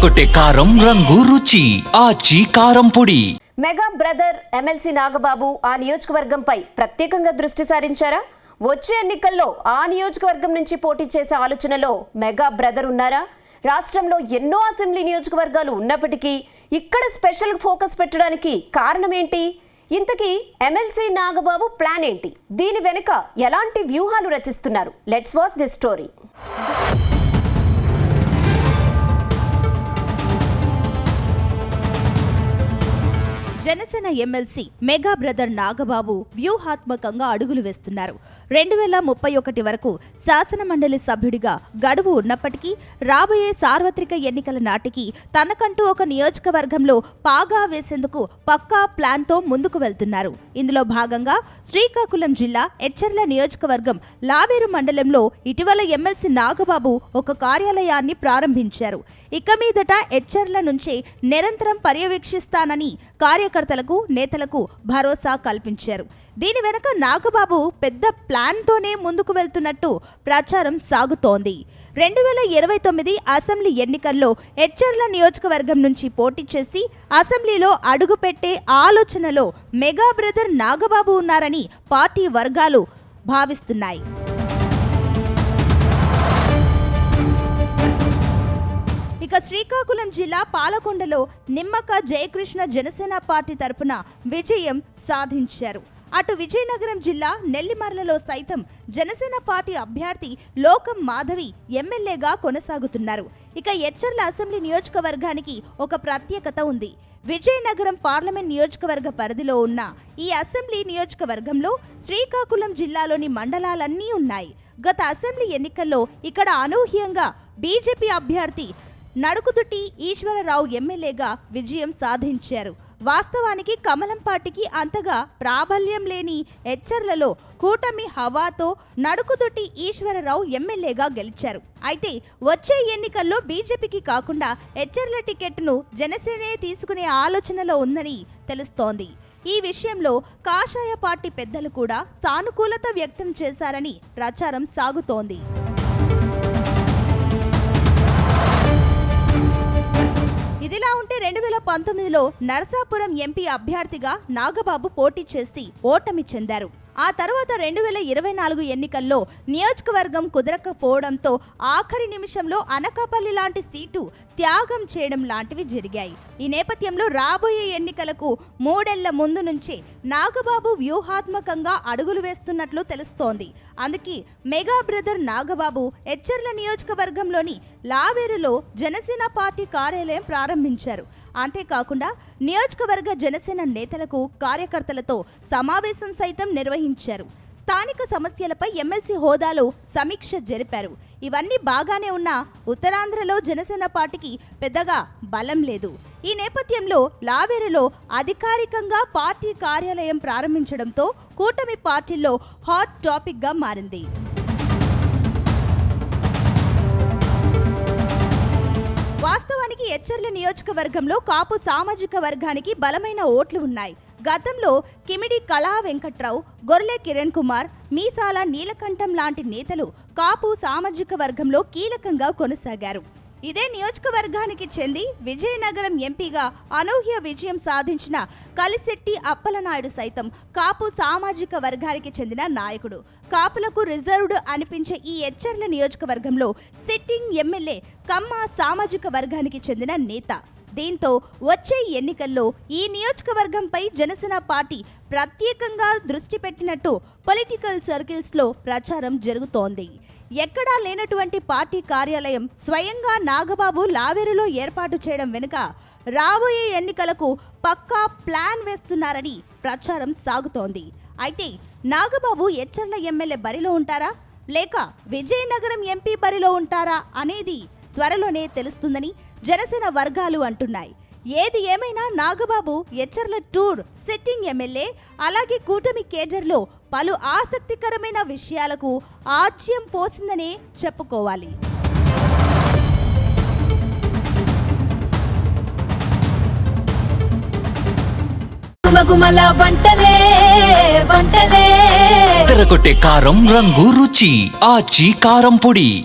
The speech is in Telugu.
అదరగొట్టే కారం రంగు రుచి ఆచి కారం పొడి. మెగా బ్రదర్ ఎమ్మెల్సీ నాగబాబు ఆ నియోజకవర్గంపై ప్రత్యేకంగా దృష్టి సారించారా? వచ్చే ఎన్నికల్లో ఆ నియోజకవర్గం నుంచి పోటీ చేసే ఆలోచనలో మెగా బ్రదర్ ఉన్నారా? రాష్ట్రంలో ఎన్నో అసెంబ్లీ నియోజకవర్గాలు ఉన్నప్పటికీ ఇక్కడ స్పెషల్ ఫోకస్ పెట్టడానికి కారణం ఏంటి? ఇంతకీ ఎమ్మెల్సీ నాగబాబు ప్లాన్ ఏంటి? దీని వెనుక ఎలాంటి వ్యూహాలు రచిస్తున్నారు? Let's watch this story. Janasena MLC mega brother Nagababu వ్యూహాత్మకంగా అడుగులు వేస్తున్నారు. 2031 వరకు శాసనమండలి సభ్యుడిగా గడువు ఉన్నప్పటికీ రాబోయే సార్వత్రిక ఎన్నికల నాటికి తనకంటూ ఒక నియోజకవర్గంలో పాగా వేసేందుకు పక్కా ప్లాన్తో ముందుకు వెళ్తున్నారు. ఇందులో భాగంగా శ్రీకాకుళం జిల్లా ఎచ్చర్ల నియోజకవర్గం లావేరు మండలంలో ఇటీవల ఎమ్మెల్సీ నాగబాబు ఒక కార్యాలయాన్ని ప్రారంభించారు. ఇక మీదట ఎచ్చర్ల నుంచే నిరంతరం పర్యవేక్షిస్తానని కార్యకర్తలకు, నేతలకు భరోసా కల్పించారు. దీని వెనక నాగబాబు పెద్ద ప్లాన్తోనే ముందుకు వెళ్తున్నట్టు ప్రచారం సాగుతోంది. 2029 అసెంబ్లీ ఎన్నికల్లో ఎచ్చర్ల నియోజకవర్గం నుంచి పోటీ చేసి అసెంబ్లీలో అడుగుపెట్టే ఆలోచనలో మెగా బ్రదర్ నాగబాబు ఉన్నారని పార్టీ వర్గాలు భావిస్తున్నాయి. ఇక శ్రీకాకుళం జిల్లా పాలకొండలో నిమ్మక జయకృష్ణ జనసేన పార్టీ తరపున విజయం సాధించారు. అటు విజయనగరం జిల్లా నెల్లిమర్లలో సైతం జనసేన పార్టీ అభ్యర్థి లోకం మాధవి ఎమ్మెల్యేగా కొనసాగుతున్నారు. ఇక ఎచ్చర్ల అసెంబ్లీ నియోజకవర్గానికి ఒక ప్రత్యేకత ఉంది. విజయనగరం పార్లమెంట్ నియోజకవర్గ పరిధిలో ఉన్న ఈ అసెంబ్లీ నియోజకవర్గంలో శ్రీకాకుళం జిల్లాలోని మండలాలన్నీ ఉన్నాయి. గత అసెంబ్లీ ఎన్నికల్లో ఇక్కడ అనూహ్యంగా బీజేపీ అభ్యర్థి నడుకుదుటి ఈశ్వరరావు ఎమ్మెల్యేగా విజయం సాధించారు. వాస్తవానికి కమలం పార్టీకి అంతగా ప్రాబల్యం లేని ఎచ్చర్లలో కూటమి హవాతో నడుకుదుటి ఈశ్వరరావు ఎమ్మెల్యేగా గెలిచారు. అయితే వచ్చే ఎన్నికల్లో బీజేపీకి కాకుండా ఎచ్చర్ల టికెట్ను జనసేనే తీసుకునే ఆలోచనలో ఉందని తెలుస్తోంది. ఈ విషయంలో కాషాయ పార్టీ పెద్దలు కూడా సానుకూలత వ్యక్తం చేశారని ప్రచారం సాగుతోంది. ఇదిలా ఉంటే 2019లో నరసాపురం ఎంపీ అభ్యర్థిగా నాగబాబు పోటీ చేసి ఓటమి చెందారు. ఆ తర్వాత 2024 ఎన్నికల్లో నియోజకవర్గం కుదరకపోవడంతో ఆఖరి నిమిషంలో అనకాపల్లి లాంటి సీటు త్యాగం చేయడం లాంటివి జరిగాయి. ఈ నేపథ్యంలో రాబోయే ఎన్నికలకు 3 ఏళ్ల ముందు నుంచే నాగబాబు వ్యూహాత్మకంగా అడుగులు వేస్తున్నట్లు తెలుస్తోంది. అందుకే మెగా బ్రదర్ నాగబాబు ఎచ్చర్ల నియోజకవర్గంలోని లావేరులో జనసేన పార్టీ కార్యాలయం ప్రారంభించారు. అంతేకాకుండా నియోజకవర్గ జనసేన నేతలకు, కార్యకర్తలతో సమావేశం సైతం నిర్వహించారు. స్థానిక సమస్యలపై ఎమ్మెల్సీ హోదాలో సమీక్ష జరిపారు. ఇవన్నీ బాగానే ఉన్నా ఉత్తరాంధ్రలో జనసేన పార్టీకి పెద్దగా బలం లేదు. ఈ నేపథ్యంలో లావేరులో అధికారికంగా పార్టీ కార్యాలయం ప్రారంభించడంతో కూటమి పార్టీల్లో హాట్ టాపిక్గా మారింది. వాస్తవానికి ఎచ్చర్ల నియోజకవర్గంలో కాపు సామాజిక వర్గానికి బలమైన ఓట్లు ఉన్నాయి. గతంలో కిమిడి కళా వెంకట్రావు, గొర్లె కిరణ్ కుమార్, మీసాల నీలకంఠం లాంటి నేతలు కాపు సామాజిక వర్గంలో కీలకంగా కొనసాగారు. ఇదే నియోజకవర్గానికి చెంది విజయనగరం ఎంపీగా అనూహ్య విజయం సాధించిన కలిశెట్టి అప్పలనాయుడు సైతం కాపు సామాజిక వర్గానికి చెందిన నాయకుడు. కాపులకు రిజర్వ్డ్ అనిపించే ఈ ఎచ్చర్ల నియోజకవర్గంలో సిట్టింగ్ ఎమ్మెల్యే కమ్మ సామాజిక వర్గానికి చెందిన నేత. దీంతో వచ్చే ఎన్నికల్లో ఈ నియోజకవర్గంపై జనసేన పార్టీ ప్రత్యేకంగా దృష్టి పెట్టినట్టు పొలిటికల్ సర్కిల్స్లో ప్రచారం జరుగుతోంది. ఎక్కడా లేనటువంటి పార్టీ కార్యాలయం స్వయంగా నాగబాబు లావేరులో ఏర్పాటు చేయడం వెనుక రాబోయే ఎన్నికలకు పక్కా ప్లాన్ వేస్తున్నారని ప్రచారం సాగుతోంది. అయితే నాగబాబు ఎచ్చర్ల ఎమ్మెల్యే బరిలో ఉంటారా, లేక విజయనగరం ఎంపీ బరిలో ఉంటారా అనేది త్వరలోనే తెలుస్తుందని జనసేన వర్గాలు అంటున్నాయి. ఏది ఏమైనా Nagababu Etcherla tour, sitting MLA, అలాగే కూటమి కేడర్లో పలు ఆసక్తికరమైన విషయాలకు ఆజ్యం పోసిందనే చెప్పుకోవాలి. అదరగొట్టే కారం రంగు రుచి ఆచి కారం పొడి.